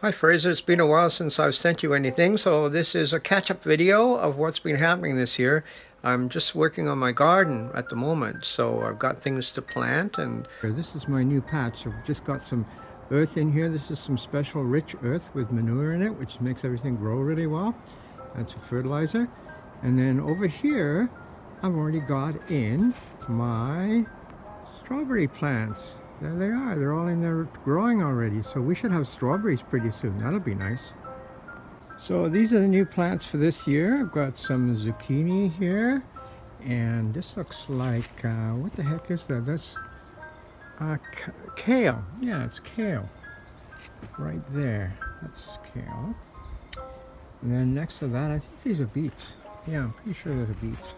Hi Fraser, it's been a while since I've sent you anything, so this is a catch-up video of what's been happening this year. I'm just working on my garden at the moment, so I've got things to plant. And this is my new patch. I've just got some earth in here. This is some special rich earth with manure in it, which makes everything grow really well. That's a fertilizer. And then over here, I've already got in my strawberry plants. There they are. They're all in there growing already. So we should have strawberries pretty soon. That'll be nice. So these are the new plants for this year. I've got some zucchini here. And this looks like, what the heck is that? That's kale. Yeah, it's kale. Right there. That's kale. And then next to that, I think these are beets. Yeah, I'm pretty sure those are beets.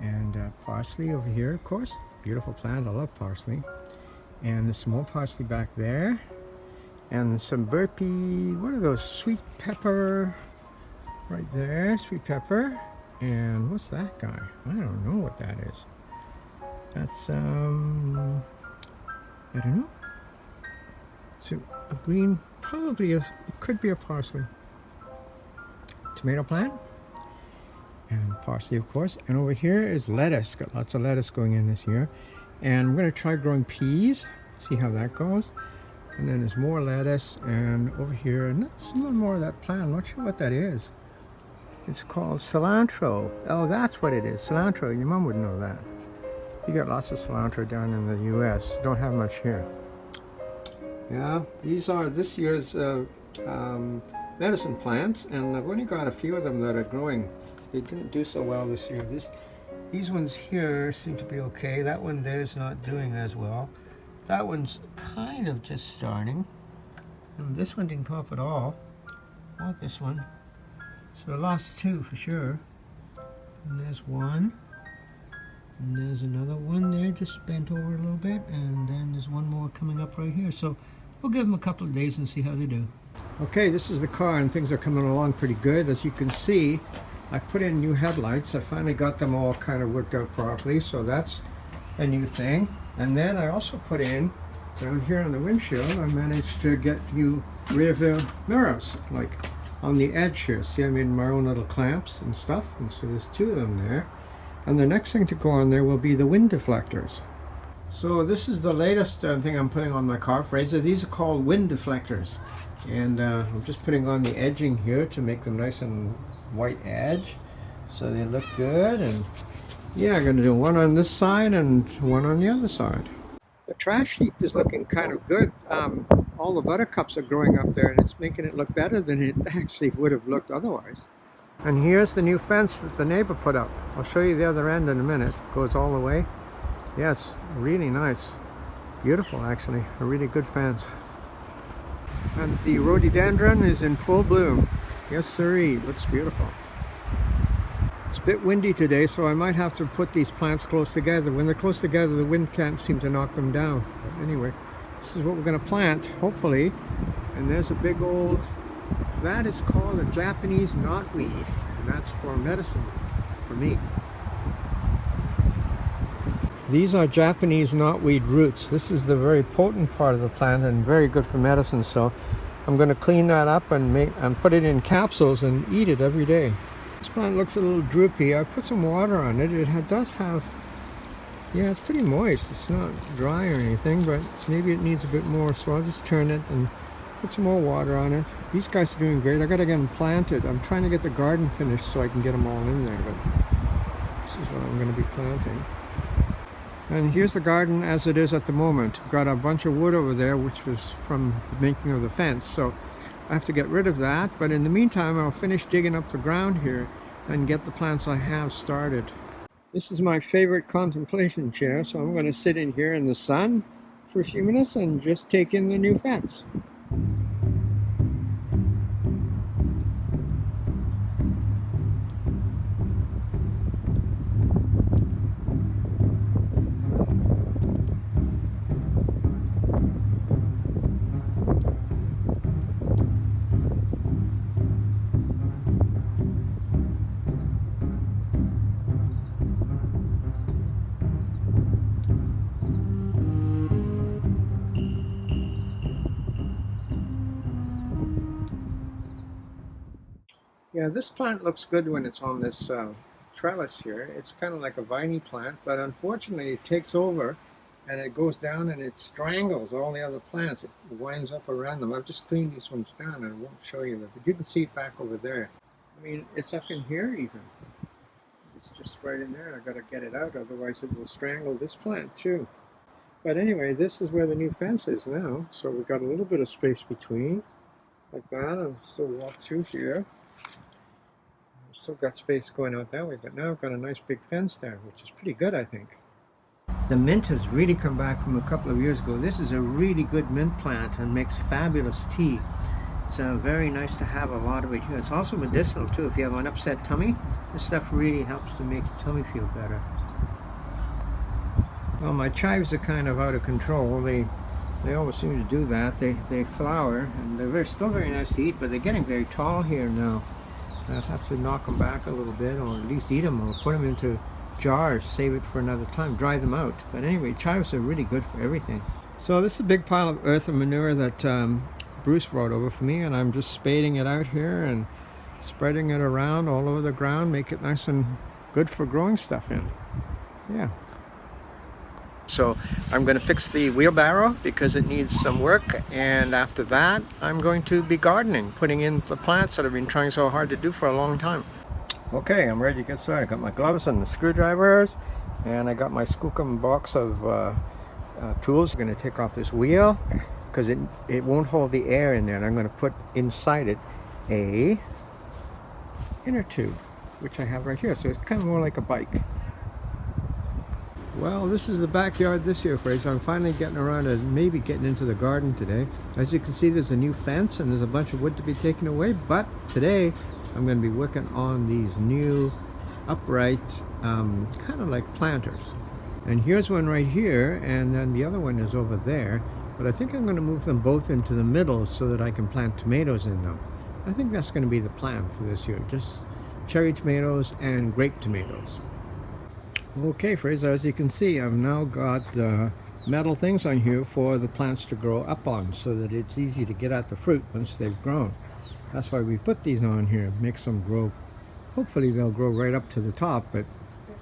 And parsley over here, of course. Beautiful plant. I love parsley. And there's some more parsley back there. And some burpee, what are those? Sweet pepper. Right there, sweet pepper. And what's that guy? I don't know what that is. That's, I don't know. So a green, probably is, it could be a parsley. Tomato plant. And parsley, of course. And over here is lettuce. Got lots of lettuce going in this year. And I'm going to try growing peas, see how that goes. And then there's more lettuce, and over here, and there's a little more of that plant. I'm not sure what that is. It's called cilantro. Oh, that's what it is, cilantro. Your mom would know that. You got lots of cilantro down in the U.S. Don't have much here. Yeah, these are this year's medicine plants, and I've only got a few of them that are growing. They didn't do so well this year. These ones here seem to be okay. That one there's not doing as well. That one's kind of just starting. And this one didn't come up at all. Or this one. So I lost two for sure. And there's one. And there's another one there, just bent over a little bit. And then there's one more coming up right here. So we'll give them a couple of days and see how they do. Okay, this is the car, and things are coming along pretty good. As you can see, I put in new headlights. I finally got them all kind of worked out properly, so that's a new thing. And then I also put in, down here on the windshield, I managed to get new rear view mirrors, like on the edge here. See, I made my own little clamps and stuff, and so there's two of them there. And the next thing to go on there will be the wind deflectors. So this is the latest thing I'm putting on my car, Fraser. These are called wind deflectors. And I'm just putting on the edging here to make them nice and white edge, so they look good. And yeah, I'm going to do one on this side and one on the other side. The trash heap is looking kind of good. All the buttercups are growing up there, and it's making it look better than it actually would have looked otherwise. And here's the new fence that the neighbor put up. I'll show you the other end in a minute. It goes all the way. Yes, really nice. Beautiful, actually. A really good fence. And the rhododendron is in full bloom. Yes sirree, looks beautiful. It's a bit windy today, so I might have to put these plants close together. When they're close together, the wind can't seem to knock them down. But anyway, this is what we're going to plant, hopefully. And there's a big old, that is called a Japanese knotweed. And that's for medicine, for me. These are Japanese knotweed roots. This is the very potent part of the plant and very good for medicine. So I'm going to clean that up and put it in capsules and eat it every day. This plant looks a little droopy. I put some water on it. It does have, yeah, it's pretty moist. It's not dry or anything, but maybe it needs a bit more. So I'll just turn it and put some more water on it. These guys are doing great. I got to get them planted. I'm trying to get the garden finished so I can get them all in there, but this is what I'm going to be planting. And here's the garden as it is at the moment. I've got a bunch of wood over there, which was from the making of the fence. So I have to get rid of that. But in the meantime, I'll finish digging up the ground here and get the plants I have started. This is my favorite contemplation chair. So I'm going to sit in here in the sun for a few minutes and just take in the new fence. Yeah, this plant looks good when it's on this trellis here. It's kind of like a viney plant, but unfortunately it takes over and it goes down and it strangles all the other plants. It winds up around them. I've just cleaned these ones down and I won't show you that, but you can see it back over there. I mean, it's up in here even. It's just right in there. I've got to get it out, otherwise it will strangle this plant too. But anyway, this is where the new fence is now. So we've got a little bit of space between, like that. I'll still walk through here. Still got space going out that way, but now I've got a nice big fence there, which is pretty good, I think. The mint has really come back from a couple of years ago. This is a really good mint plant and makes fabulous tea. It's very nice to have a lot of it here. It's also medicinal too. If you have an upset tummy, this stuff really helps to make your tummy feel better. Well, my chives are kind of out of control. They always seem to do that. They flower and they're still very nice to eat, but they're getting very tall here now. I'll have to knock them back a little bit, or at least eat them, or put them into jars, save it for another time, dry them out. But anyway, chives are really good for everything. So this is a big pile of earth and manure that Bruce brought over for me, and I'm just spading it out here and spreading it around all over the ground, make it nice and good for growing stuff in. Yeah. So I'm going to fix the wheelbarrow because it needs some work, and after that I'm going to be gardening, putting in the plants that I've been trying so hard to do for a long time. Okay, I'm ready to get started. I got my gloves and the screwdrivers, and I got my Skookum box of tools. I'm going to take off this wheel because it won't hold the air in there, and I'm going to put inside it a inner tube, which I have right here, so it's kind of more like a bike. Well, this is the backyard this year, Fraser. I'm finally getting around to maybe getting into the garden today. As you can see, there's a new fence and there's a bunch of wood to be taken away, but today I'm going to be working on these new upright kind of like planters. And here's one right here, and then the other one is over there, but I think I'm going to move them both into the middle so that I can plant tomatoes in them. I think that's going to be the plan for this year, just cherry tomatoes and grape tomatoes. Okay, Fraser, as you can see, I've now got the metal things on here for the plants to grow up on so that it's easy to get at the fruit once they've grown. That's why we put these on here. It makes them grow. Hopefully they'll grow right up to the top, but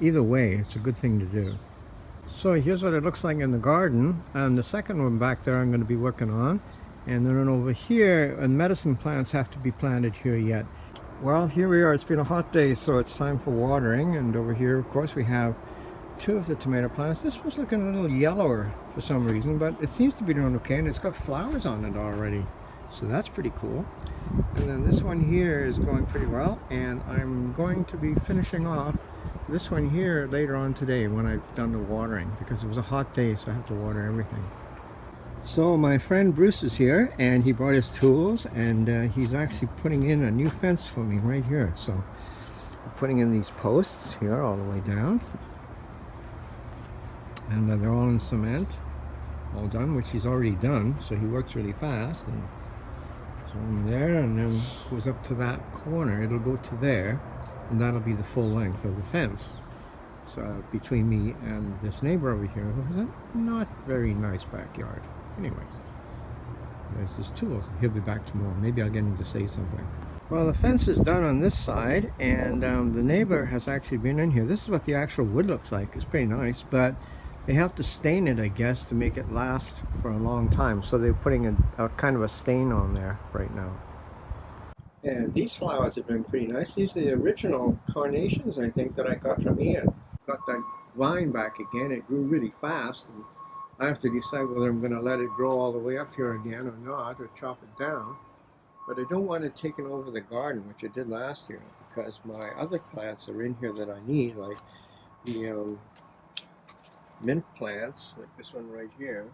either way, it's a good thing to do. So here's what it looks like in the garden, and the second one back there I'm going to be working on. And then over here, and medicine plants have to be planted here yet. Well, here we are. It's been a hot day, so it's time for watering. And over here, of course, we have two of the tomato plants. This one's looking a little yellower for some reason, but it seems to be doing okay, and it's got flowers on it already. So that's pretty cool. And then this one here is going pretty well, and I'm going to be finishing off this one here later on today when I've done the watering, because it was a hot day, so I have to water everything. So my friend Bruce is here, and he brought his tools, and he's actually putting in a new fence for me right here. So we're putting in these posts here all the way down, and they're all in cement, all done, which he's already done, so he works really fast. And so in there, and then goes up to that corner. It'll go to there, and that'll be the full length of the fence. So between me and this neighbor over here, who has a not very nice backyard. Anyways, there's his tools. He'll be back tomorrow. Maybe I'll get him to say something. Well, the fence is done on this side, and the neighbor has actually been in here. This is what the actual wood looks like. It's pretty nice, but they have to stain it, I guess, to make it last for a long time. So they're putting a kind of a stain on there right now. And these flowers have been pretty nice. These are the original carnations, I think, that I got from Ian. Got that vine back again. It grew really fast. And I have to decide whether I'm going to let it grow all the way up here again or not, or chop it down. But I don't want it taking over the garden, which I did last year, because my other plants are in here that I need, like the mint plants, like this one right here,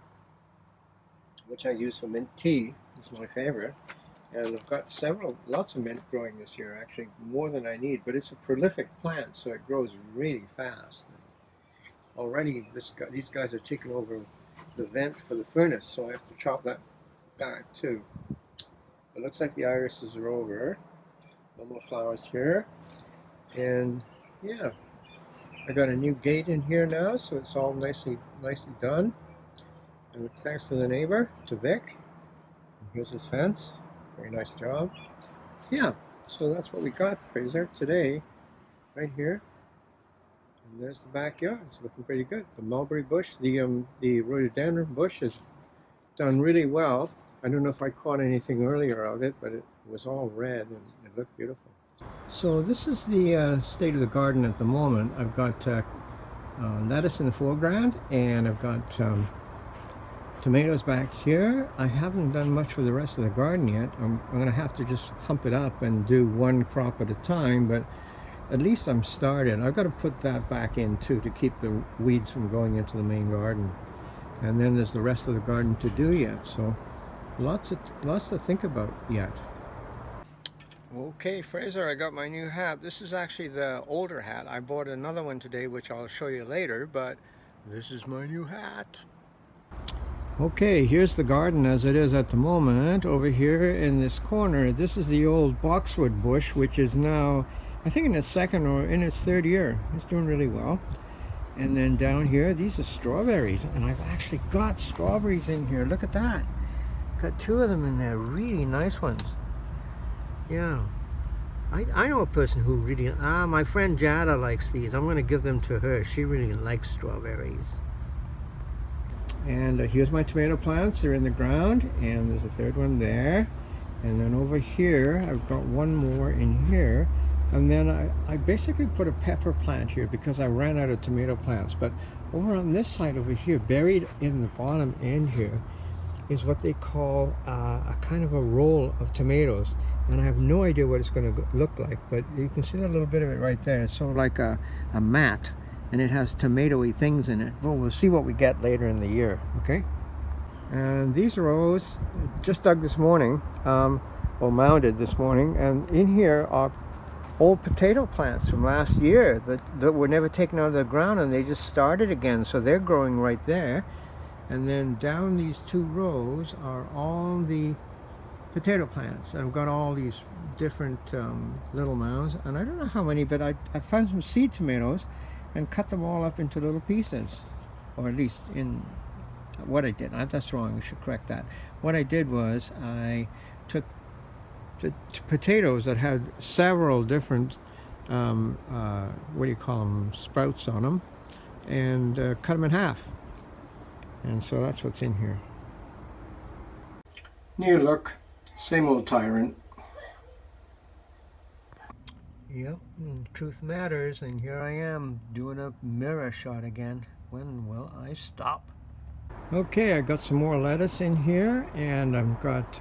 which I use for mint tea. It's my favorite. And I've got lots of mint growing this year, actually more than I need, but it's a prolific plant, so it grows really fast. Already these guys are taking over the vent for the furnace, so I have to chop that back too. It looks like the irises are over. No more flowers here. And yeah, I got a new gate in here now, so it's all nicely done. And thanks to the neighbor, to Vic. Here's his fence. Very nice job. Yeah, So that's what we got, Fraser, today, right here. And there's the backyard. It's looking pretty good. The mulberry bush, the rhododendron bush has done really well. I don't know if I caught anything earlier of it, but it was all red and it looked beautiful. So this is the state of the garden at the moment. I've got lettuce in the foreground, and I've got tomatoes back here. I haven't done much for the rest of the garden yet. I'm going to have to just hump it up and do one crop at a time, but at least I'm started. I've got to put that back in too to keep the weeds from going into the main garden. And then there's the rest of the garden to do yet, so lots to think about yet. Okay, Fraser, I got my new hat. This is actually the older hat. I bought another one today, which I'll show you later, but this is my new hat. Okay, here's the garden as it is at the moment. Over here in this corner, this is the old boxwood bush, which is now, I think, in its second or in its third year. It's doing really well. And then down here, these are strawberries, and I've actually got strawberries in here. Look at that. Got two of them in there, really nice ones. Yeah. I know a person who really, my friend Jada likes these. I'm going to give them to her. She really likes strawberries. And here's my tomato plants. They're in the ground, and there's a third one there. And then over here, I've got one more in here. And then I basically put a pepper plant here because I ran out of tomato plants. But over on this side over here, buried in the bottom end here, is what they call a kind of a roll of tomatoes. And I have no idea what it's going to look like, but you can see a little bit of it right there. It's sort of like a mat, and it has tomatoey things in it. Well, we'll see what we get later in the year, okay? And these rows, just dug this morning, or mounded this morning, and in here are old potato plants from last year that were never taken out of the ground, and they just started again, so they're growing right there. And then down these two rows are all the potato plants. I've got all these different little mounds, and I don't know how many, but I found some seed tomatoes and cut them all up into little pieces, or at least in what I did. That's wrong, I should correct that. What I did was I took potatoes that had several different what do you call them, sprouts on them, and cut them in half, and so that's what's in here. New look, same old tyrant. Yep, truth matters, and here I am doing a mirror shot again. When will I stop? Okay, I got some more lettuce in here, and I've got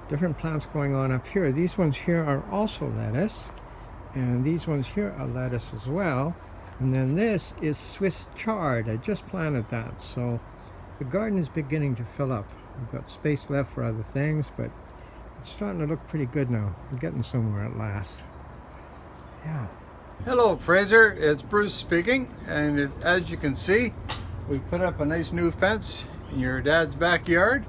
different plants going on up here. These ones here are also lettuce, and these ones here are lettuce as well. And then this is Swiss chard. I just planted that, so the garden is beginning to fill up. I've got space left for other things, but it's starting to look pretty good now. I'm getting somewhere at last. Yeah. Hello, Fraser. It's Bruce speaking, and as you can see, we put up a nice new fence in your dad's backyard.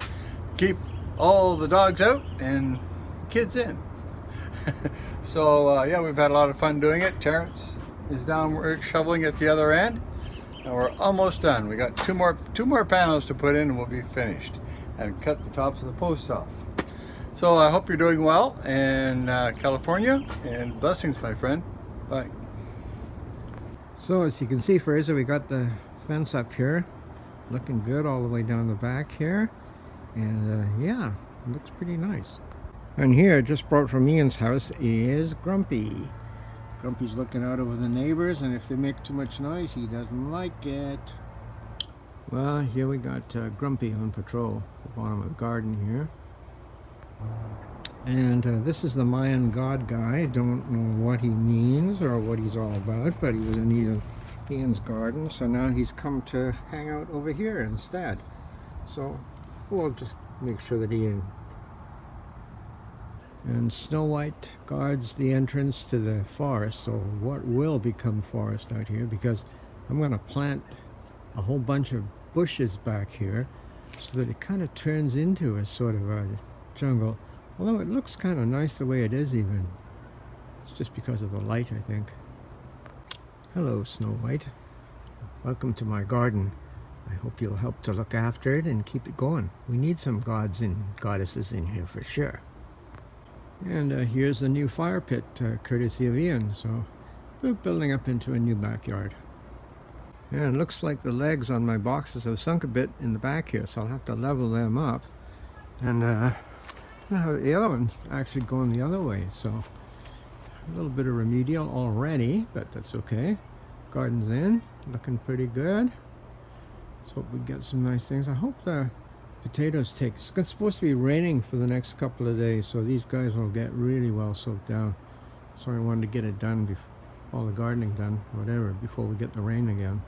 Keep all the dogs out and kids in. So yeah, we've had a lot of fun doing it. Terrence is down shoveling at the other end, and we're almost done. We got two more panels to put in, and we'll be finished, and cut the tops of the posts off. So I hope you're doing well in California, and blessings, my friend. Bye. So as you can see, Fraser, we got the fence up here, looking good all the way down the back here, and yeah, it looks pretty nice. And here, just brought from Ian's house, is Grumpy. Grumpy's looking out over the neighbors, and if they make too much noise, he doesn't like it. Well, here we got Grumpy on patrol at the bottom of the garden here. And this is the Mayan god guy. Don't know what he means or what he's all about, but he was in Ian's garden, so now he's come to hang out over here instead. So we'll just make sure that Ian and Snow White guards the entrance to the forest, or what will become forest out here, because I'm going to plant a whole bunch of bushes back here so that it kind of turns into a sort of a jungle. Although it looks kind of nice the way it is even. It's just because of the light, I think. Hello, Snow White. Welcome to my garden. I hope you'll help to look after it and keep it going. We need some gods and goddesses in here for sure. And here's the new fire pit, courtesy of Ian. So we're building up into a new backyard. And it looks like the legs on my boxes have sunk a bit in the back here, so I'll have to level them up. And now the other one's actually going the other way, so a little bit of remedial already, but that's okay. Garden's in, looking pretty good. Let's hope we get some nice things. I hope the potatoes take. It's supposed to be raining for the next couple of days, so these guys will get really well soaked down. So I wanted to get it done, all the gardening done, whatever, before we get the rain again.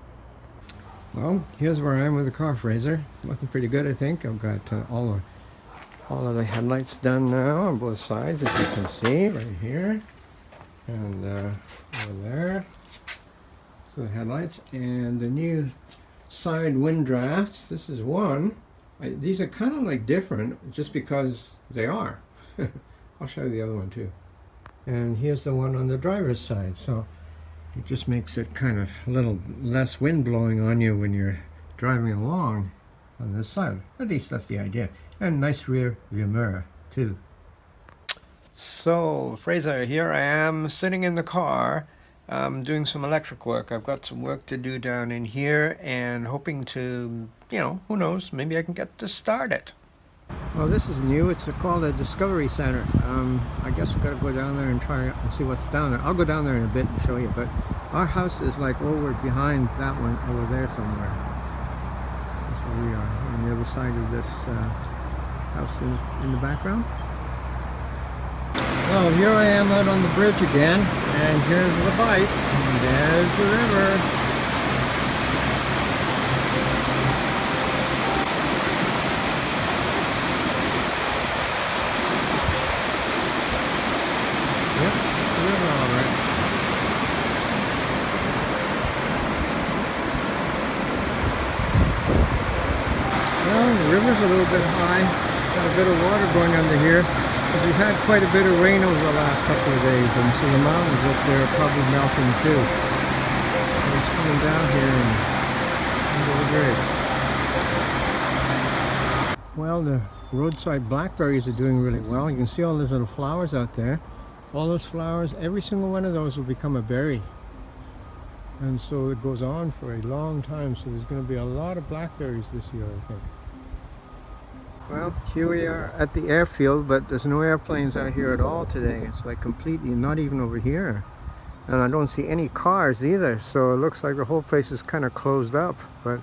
Well, here's where I am with the car, Fraser. Looking pretty good, I think. I've got all of the headlights done now on both sides, as you can see, right here. And over there. So the headlights and the new side wind drafts. This is one. These are kind of like different just because they are. I'll show you the other one too. And here's the one on the driver's side. So it just makes it kind of a little less wind blowing on you when you're driving along on this side. At least that's the idea. And nice rear view mirror too. So Fraser, here I am sitting in the car doing some electric work. I've got some work to do down in here and hoping to, you know, who knows, maybe I can get to start it. Well, this is new. It's called a Discovery Center. I guess we've got to go down there and try it and see what's down there. I'll go down there in a bit and show you, but our house is like over behind that one over there somewhere. That's where we are, on the other side of this house in the background. Well, here I am out on the bridge again, and here's the bike, and there's the river. Yep, the river all right. Well, the river's a little bit high. Got a bit of water going under here. We've had quite a bit of rain over the last couple of days, and so the mountains up there are probably melting too. And it's coming down here and under the bridge. Well, the roadside blackberries are doing really well. You can see all those little flowers out there. All those flowers, every single one of those will become a berry. And so it goes on for a long time, so there's going to be a lot of blackberries this year, I think. Well, here we are at the airfield, but there's no airplanes out here at all today. It's like completely, not even over here. And I don't see any cars either, so it looks like the whole place is kind of closed up. But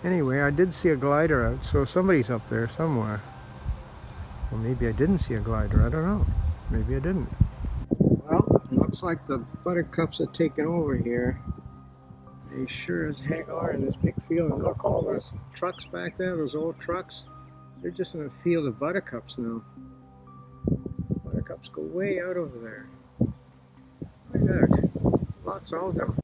anyway, I did see a glider out, so somebody's up there somewhere. Or maybe I didn't see a glider, I don't know. Maybe I didn't. Well, it looks like the buttercups are taking over here. They sure as heck are in this big field. And look, all those trucks back there, those old trucks. They're just in a field of buttercups now. Buttercups go way out over there. Look at that. Lots of them.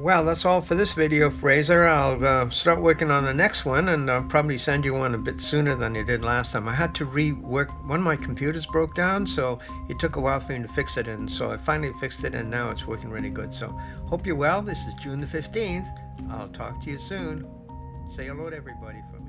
Well, that's all for this video, Fraser. I'll start working on the next one, and I'll probably send you one a bit sooner than you did last time. I had to rework, one of my computers broke down, so it took a while for me to fix it, and so I finally fixed it, and now it's working really good. So hope you're well. This is June the 15th. I'll talk to you soon. Say hello to everybody for me.